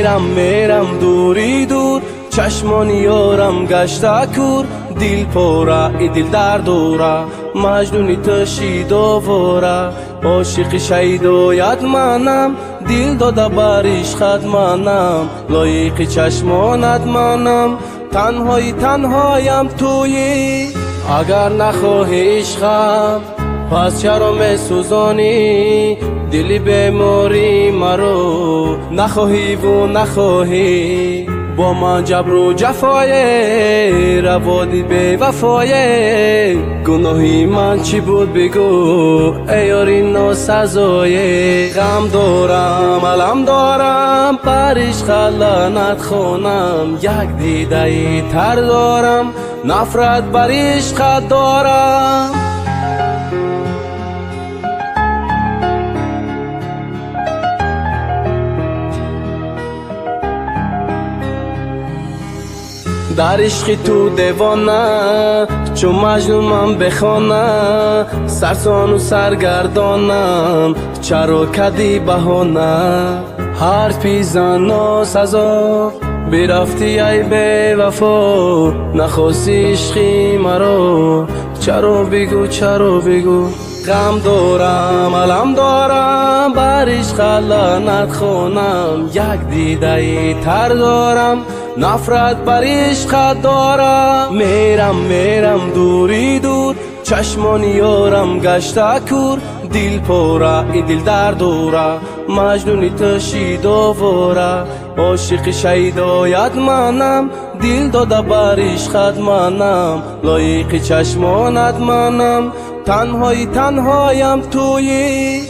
میرم دوری دور، چشمان یارم گشته کور، دل پاره ای دل در دوره، مجنونی تشید آواره، عاشق شیدایت منم، دل داده بر عشقت منم، لایق چشمانت منم، تنهایم تویی. اگر نخواهی عشقم پس چرا می سوزانی، دلی بیماری مرا نخواهی و نخواهی، با من جبر و جفای روادی بی وفای، گناهی من چی بود بگو ای یاری ناسزای. غم دارم علم دارم پر عشق لعنت خونم، یک دیده ای تر دارم نفرت بر عشق دارم. در عشق تو دیوانه چون مجنون من بخوانه، سرسان و سرگردانم چرا کدی بهانه، حرفی زن ناسزا برفتی ای بی وفا، نخواستی عشقی مرا چرا بگو. غم دارم علم دارم بر عشق لعنت خونم، یک دیده ای تر دارم نفرت بر عشق دارم. میرم دوری دور، چشمان یارم گشته کور، دل پاره ای دل در دوره، مجنونی تشید آواره، عاشق شیدایت منم، دل داده بر عشقت منم، لایق چشمانت منم، تنهایم تویی.